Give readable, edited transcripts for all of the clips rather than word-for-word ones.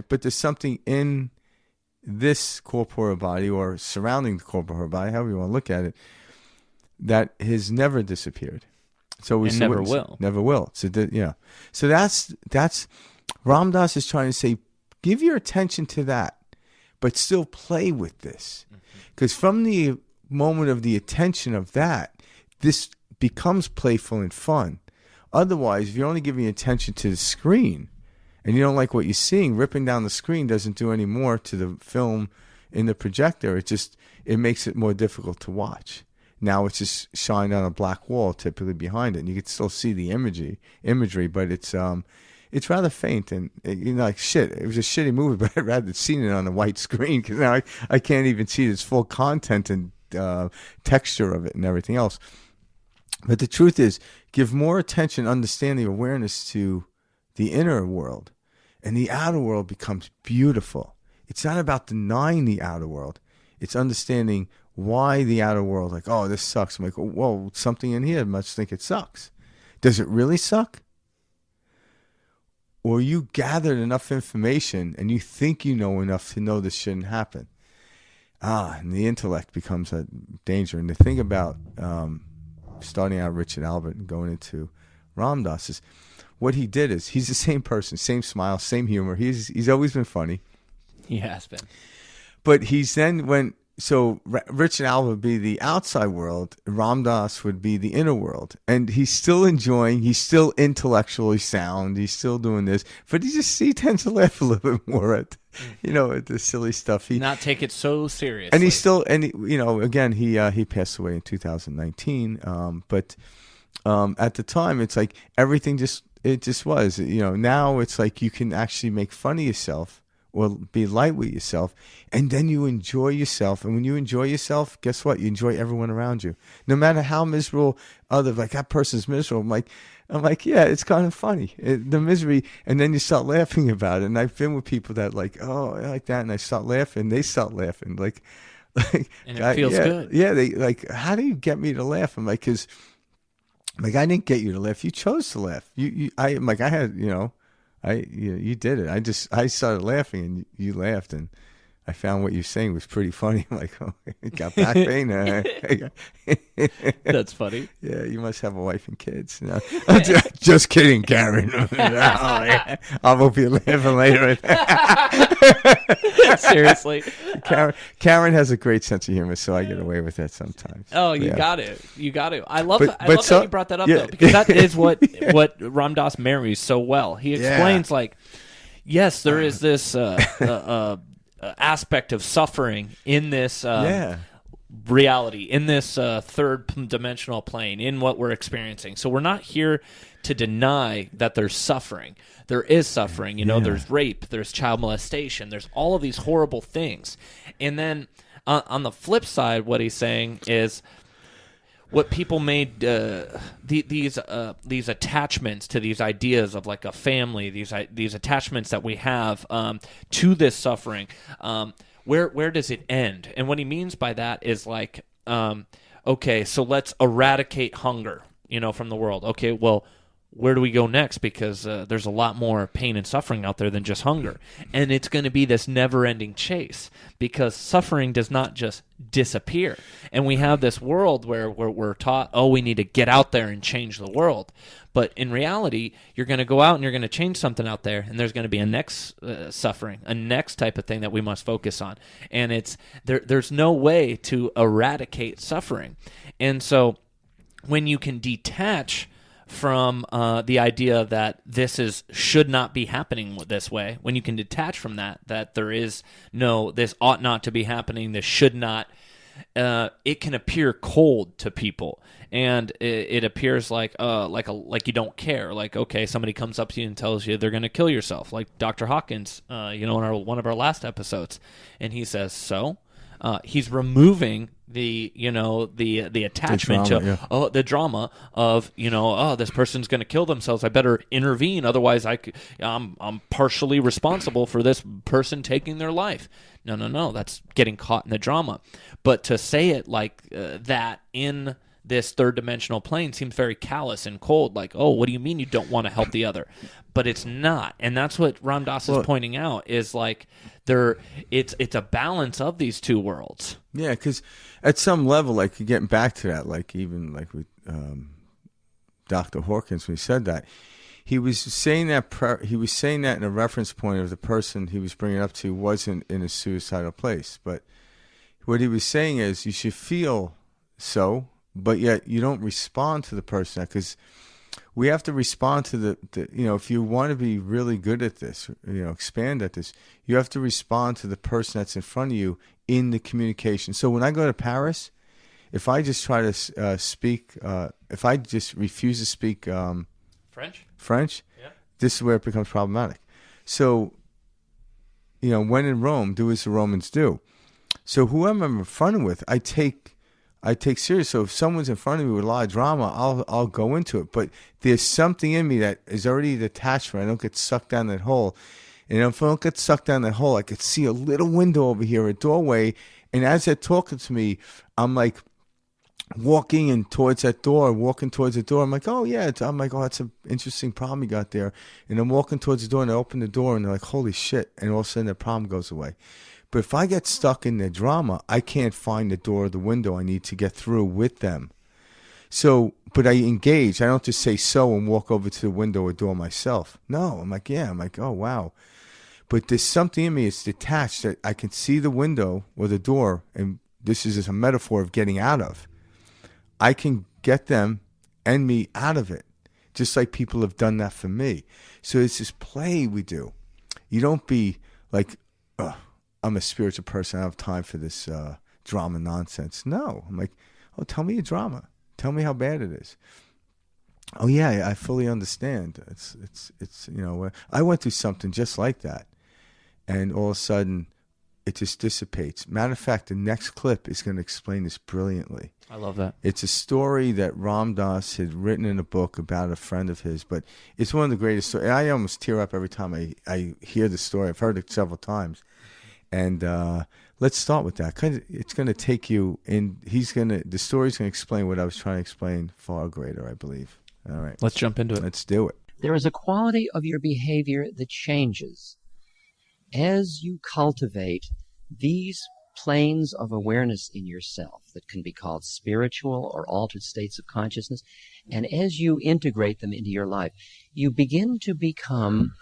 right? But there's something in this corporeal body or surrounding the corporeal body, however you want to look at it, that has never disappeared. So and never will. Never will. So So that's Ram Dass is trying to say, give your attention to that, but still play with this. Because from the moment of the attention of that, this becomes playful and fun. Otherwise, if you're only giving attention to the screen and you don't like what you're seeing, ripping down the screen doesn't do any more to the film in the projector. It makes it more difficult to watch. Now it's just shined on a black wall typically behind it, and you can still see the imagery, but it's rather faint, and like shit. It was a shitty movie, but I'd rather seen it on a white screen because now I can't even see its full content and texture of it and everything else. But the truth is, give more attention, understanding, awareness to the inner world, and the outer world becomes beautiful. It's not about denying the outer world. It's understanding why the outer world, like, oh, this sucks. I'm like, oh, whoa, something in here must think it sucks. Does it really suck? Or you gathered enough information and you think you know enough to know this shouldn't happen. And the intellect becomes a danger. And the thing about starting out Richard Alpert and going into Ram Dass is what he did is he's the same person, same smile, same humor. He's always been funny. He has been. But he's then went, so Richard Alpert would be the outside world, Ram Dass would be the inner world. And he's still enjoying, he's still intellectually sound, he's still doing this, but he tends to laugh a little bit more at, at the silly stuff. Not take it so seriously. And he's still, again, he passed away in 2019. But at the time, it's like everything just was, now it's like you can actually make fun of yourself or be light with yourself, and then you enjoy yourself. And when you enjoy yourself, guess what? You enjoy everyone around you. No matter how miserable that person's miserable, I'm like, yeah, it's kind of funny. The misery, and then you start laughing about it. And I've been with people that like, oh, I like that, and I start laughing, they start laughing. And it feels good. Yeah, they like, how do you get me to laugh? I'm like, because I didn't get you to laugh. You chose to laugh. You did it. I started laughing and you laughed, and I found what you're saying was pretty funny. I'm like, oh, you got back pain. That's funny. Yeah, you must have a wife and kids. No. Just kidding, Karen. I hope you're laughing later. Seriously. Karen has a great sense of humor, so I get away with that sometimes. Oh, you got it. You got it. I love that you brought that up, though, because that is what Ram Dass marries so well. He explains, yes, there is this aspect of suffering in this reality, in this third dimensional plane, in what we're experiencing. So we're not here to deny that there's suffering. There is suffering. There's rape, there's child molestation, there's all of these horrible things. And then on the flip side, what he's saying is what people made these attachments to these ideas of like a family, these attachments that we have to this suffering. Where does it end? And what he means by that is like, okay, so let's eradicate hunger, from the world. Okay, well, where do we go next? Because there's a lot more pain and suffering out there than just hunger. And it's going to be this never-ending chase, because suffering does not just disappear. And we have this world where we're taught, oh, we need to get out there and change the world. But in reality, you're going to go out and you're going to change something out there, and there's going to be a next suffering, a next type of thing that we must focus on. And there's no way to eradicate suffering. And so when you can detach from the idea that this should not be happening this way, when you can detach from that there is no, this ought not to be happening, this should not, it can appear cold to people, and it appears like you don't care. Like, okay, somebody comes up to you and tells you they're going to kill yourself, like Dr. Hawkins, in one of our last episodes, and he says so. He's removing the attachment to the drama of this person's going to kill themselves. I better intervene, otherwise I'm partially responsible for this person taking their life. No, that's getting caught in the drama. But to say it like that in this third dimensional plane seems very callous and cold, like, oh, what do you mean you don't want to help the other? But it's not. And that's what Ram Dass is pointing out, is like it's a balance of these two worlds. Yeah, because at some level, like getting back to that, like even like with Dr. Hawkins, when he said that, he was saying that in a reference point of the person he was bringing up to wasn't in a suicidal place. But what he was saying is you should feel so, but yet you don't respond to the person, because we have to respond to the if you want to be really good at this, expand at this, you have to respond to the person that's in front of you in the communication. So when I go to Paris, if I just try to speak, if I just refuse to speak French, yeah, this is where it becomes problematic. So, when in Rome, do as the Romans do. So whoever I'm in front of with, I take serious. So if someone's in front of me with a lot of drama, I'll go into it. But there's something in me that is already detached from it. I don't get sucked down that hole. And if I don't get sucked down that hole, I could see a little window over here, a doorway. And as they're talking to me, I'm like walking towards the door. I'm like, oh yeah. I'm like, oh, that's an interesting problem you got there. And I'm walking towards the door, and I open the door, and they're like, holy shit. And all of a sudden the problem goes away. But if I get stuck in the drama, I can't find the door or the window I need to get through with them. So, but I engage. I don't just say so and walk over to the window or door myself. No, I'm like, yeah. I'm like, oh, wow. But there's something in me that's detached that I can see the window or the door, and this is just a metaphor of getting out of. I can get them and me out of it, just like people have done that for me. So it's this play we do. You don't be like, I'm a spiritual person, I don't have time for this drama nonsense. No. I'm like, oh, tell me your drama. Tell me how bad it is. Oh yeah, I fully understand. It's I went through something just like that. And all of a sudden it just dissipates. Matter of fact, the next clip is going to explain this brilliantly. I love that. It's a story that Ram Dass had written in a book about a friend of his, but it's one of the greatest stories. I almost tear up every time I hear the story. I've heard it several times. And let's start with that. It's going to take you in. The story's going to explain what I was trying to explain far greater, I believe. All right. Let's jump into it. Let's do it. There is a quality of your behavior that changes as you cultivate these planes of awareness in yourself that can be called spiritual or altered states of consciousness. And as you integrate them into your life, you begin to become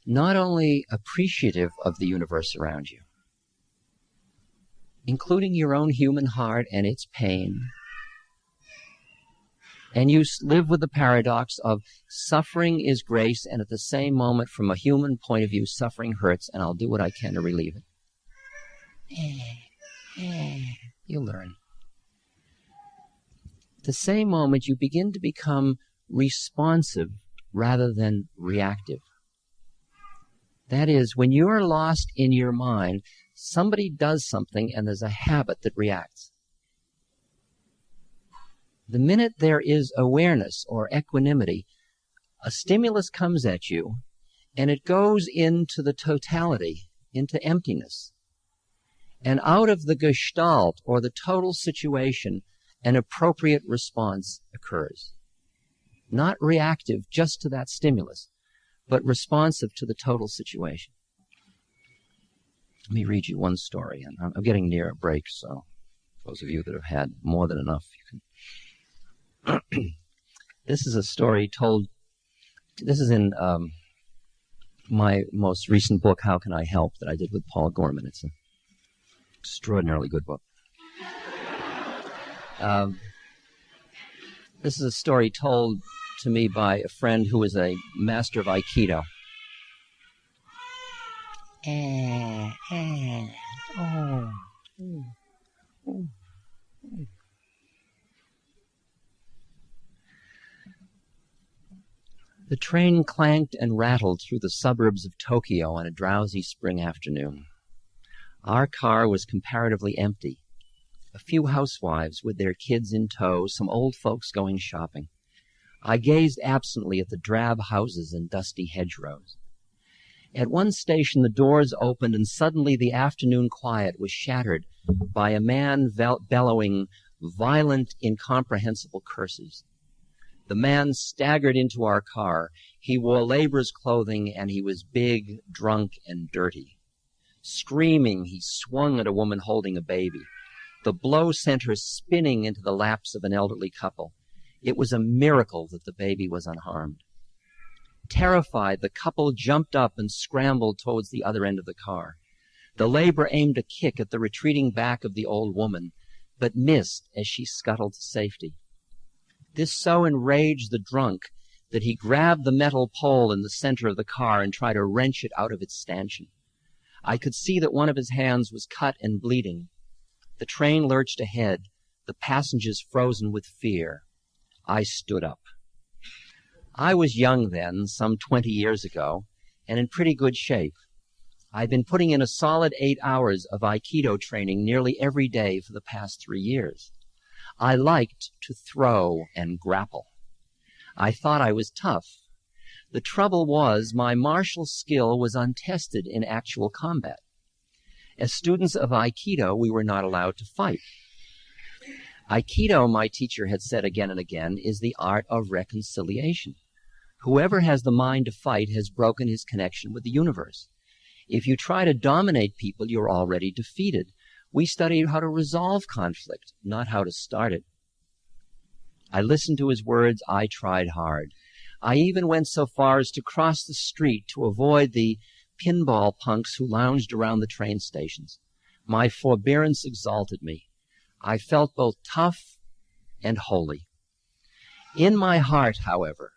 not only appreciative of the universe around you, including your own human heart and its pain, and you live with the paradox of suffering is grace, and at the same moment, from a human point of view, suffering hurts, and I'll do what I can to relieve it. You learn. At the same moment, you begin to become responsive rather than reactive. That is, when you are lost in your mind, somebody does something and there's a habit that reacts. The minute there is awareness or equanimity, a stimulus comes at you and it goes into the totality, into emptiness. And out of the gestalt or the total situation, an appropriate response occurs. Not reactive just to that stimulus, but responsive to the total situation. Let me read you one story, and I'm getting near a break, so those of you that have had more than enough, you can. This is a story told. This is in my most recent book, How Can I Help, that I did with Paul Gorman. It's an extraordinarily good book. This is a story told to me by a friend who is a master of Aikido. The train clanked and rattled through the suburbs of Tokyo on a drowsy spring afternoon. Our car was comparatively empty. A few housewives with their kids in tow, some old folks going shopping. I gazed absently at the drab houses and dusty hedgerows. At one station, the doors opened, and suddenly the afternoon quiet was shattered by a man bellowing, violent, incomprehensible curses. The man staggered into our car. He wore laborer's clothing, and he was big, drunk, and dirty. Screaming, he swung at a woman holding a baby. The blow sent her spinning into the laps of an elderly couple. It was a miracle that the baby was unharmed. Terrified, the couple jumped up and scrambled towards the other end of the car. The laborer aimed a kick at the retreating back of the old woman, but missed as she scuttled to safety. This so enraged the drunk that he grabbed the metal pole in the center of the car and tried to wrench it out of its stanchion. I could see that one of his hands was cut and bleeding. The train lurched ahead, the passengers frozen with fear. I stood up. I was young then, some 20 years ago, and in pretty good shape. I'd been putting in a solid 8 hours of Aikido training nearly every day for the past 3 years. I liked to throw and grapple. I thought I was tough. The trouble was my martial skill was untested in actual combat. As students of Aikido, we were not allowed to fight. Aikido, my teacher had said again and again, is the art of reconciliation. Whoever has the mind to fight has broken his connection with the universe. If you try to dominate people, you're already defeated. We studied how to resolve conflict, not how to start it. I listened to his words. I tried hard. I even went so far as to cross the street to avoid the pinball punks who lounged around the train stations. My forbearance exalted me. I felt both tough and holy. In my heart, however,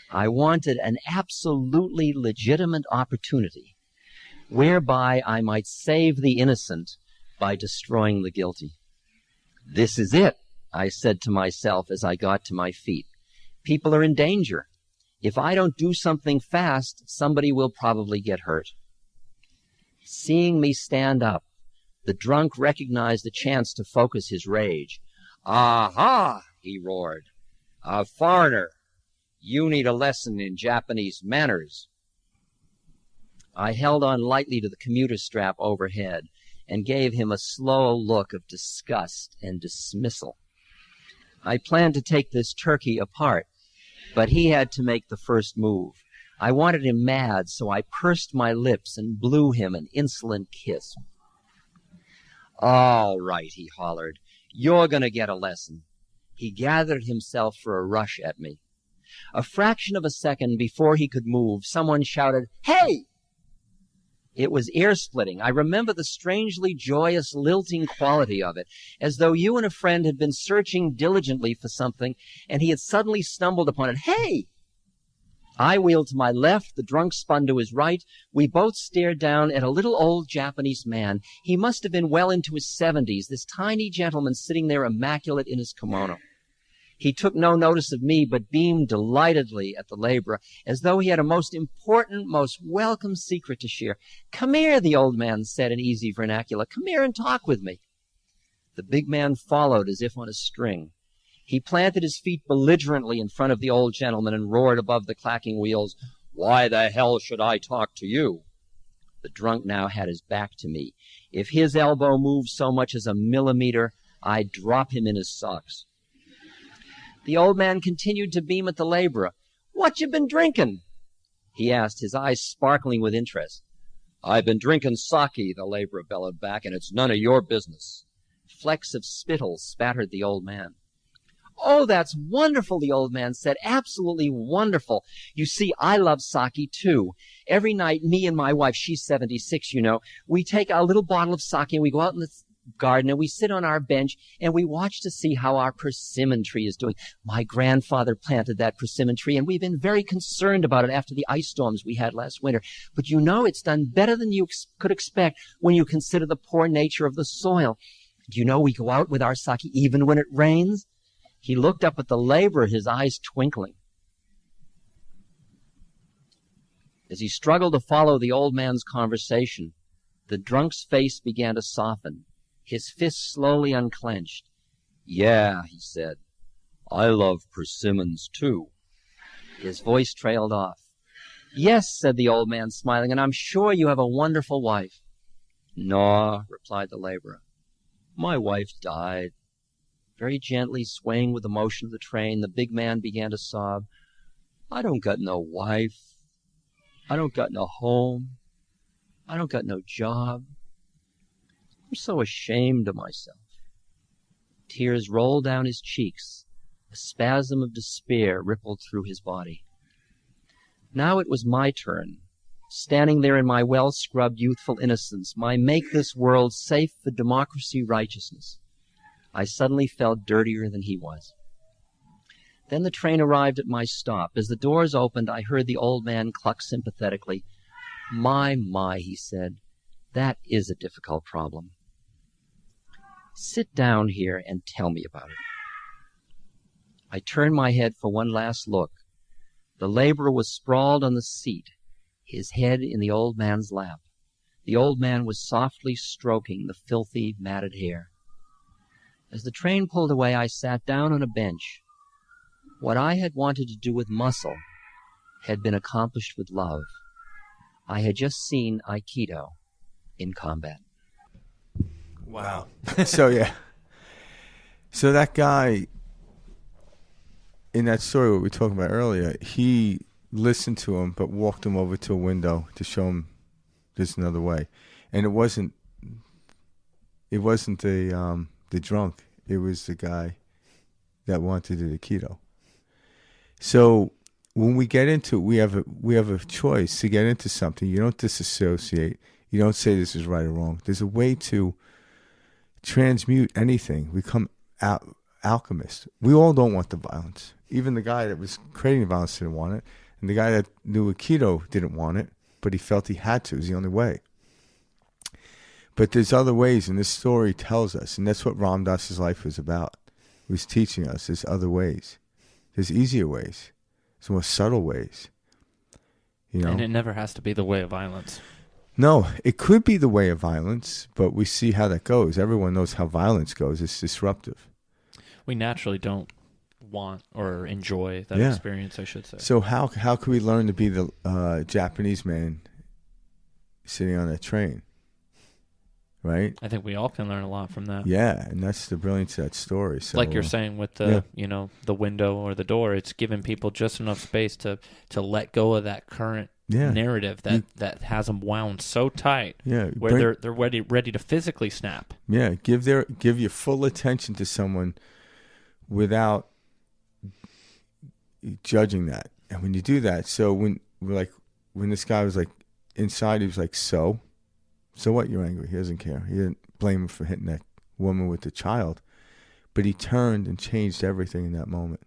I wanted an absolutely legitimate opportunity whereby I might save the innocent by destroying the guilty. This is it, I said to myself as I got to my feet. People are in danger. If I don't do something fast, somebody will probably get hurt. Seeing me stand up, the drunk recognized a chance to focus his rage. "Aha!" he roared. "A foreigner. You need a lesson in Japanese manners." I held on lightly to the commuter strap overhead and gave him a slow look of disgust and dismissal. I planned to take this turkey apart, but he had to make the first move. I wanted him mad, so I pursed my lips and blew him an insolent kiss. "All right," he hollered. "You're going to get a lesson." He gathered himself for a rush at me. A fraction of a second before he could move, someone shouted, "Hey!" It was ear-splitting. I remember the strangely joyous, lilting quality of it, as though you and a friend had been searching diligently for something, and he had suddenly stumbled upon it. "Hey!" I wheeled to my left, the drunk spun to his right. We both stared down at a little old Japanese man. He must have been well into his 70s, this tiny gentleman sitting there immaculate in his kimono. He took no notice of me, but beamed delightedly at the laborer, as though he had a most important, most welcome secret to share. "Come here," the old man said in easy vernacular. "Come here and talk with me." The big man followed as if on a string. He planted his feet belligerently in front of the old gentleman and roared above the clacking wheels, "Why the hell should I talk to you?" The drunk now had his back to me. If his elbow moved so much as a millimeter, I'd drop him in his socks. The old man continued to beam at the laborer. "What you been drinking?" he asked, his eyes sparkling with interest. "I've been drinking sake," the laborer bellowed back, "and it's none of your business." Flecks of spittle spattered the old man. "Oh, that's wonderful," the old man said. "Absolutely wonderful. You see, I love sake, too. Every night, me and my wife, she's 76, you know, we take a little bottle of sake and we go out in the garden and we sit on our bench and we watch to see how our persimmon tree is doing. My grandfather planted that persimmon tree, and we've been very concerned about it after the ice storms we had last winter. But you know, it's done better than you could expect when you consider the poor nature of the soil. Do you know, we go out with our sake even when it rains?" He looked up at the laborer, his eyes twinkling. As he struggled to follow the old man's conversation, the drunk's face began to soften. His fists slowly unclenched. "Yeah," he said, "I love persimmons, too." His voice trailed off. "Yes," said the old man, smiling, "and I'm sure you have a wonderful wife." "No," replied the laborer. "My wife died. very gently swaying with the motion of the train. The big man began to sob. I don't got no wife. I don't got no home. I don't got no job. I'm so ashamed of myself. Tears rolled down his cheeks. A spasm of despair rippled through his body. Now it was my turn, standing there in my well-scrubbed youthful innocence, my make this world safe for democracy righteousness. I suddenly felt dirtier than he was. Then the train arrived at my stop. As the doors opened, I heard the old man cluck sympathetically. My, he said, that is a difficult problem. Sit down here and tell me about it. I turned my head for one last look. The laborer was sprawled on the seat, his head in the old man's lap. The old man was softly stroking the filthy, matted hair. As the train pulled away, I sat down on a bench. What I had wanted to do with muscle had been accomplished with love. I had just seen Aikido in combat. Wow. So that guy in that story what we were talking about earlier, he listened to him but walked him over to a window to show him there's another way. And it wasn't the drunk, it was the guy that wanted the Aikido. So when we get into it, we have a choice to get into something. You don't disassociate. You don't say this is right or wrong. There's a way to transmute anything. We become alchemists. We all don't want the violence. Even the guy that was creating the violence didn't want it. And the guy that knew Aikido didn't want it, but he felt he had to. It was the only way. But there's other ways, and this story tells us, and that's what Ram Dass's life was about. He was teaching us there's other ways. There's easier ways. There's more subtle ways. You know? And it never has to be the way of violence. No, it could be the way of violence, but we see how that goes. Everyone knows how violence goes. It's disruptive. We naturally don't want or enjoy that experience, I should say. So how can we learn to be the Japanese man sitting on a train? Right? I think we all can learn a lot from that. Yeah, and that's the brilliance of that story. So, like you're saying with the the window or the door, it's giving people just enough space to let go of that current narrative that has them wound so tight. Yeah, where they're ready to physically snap. Yeah, give your full attention to someone without judging that. And when you do that, so when this guy was like inside, he was like, so what, you're angry? He doesn't care. He didn't blame him for hitting that woman with the child. But he turned and changed everything in that moment.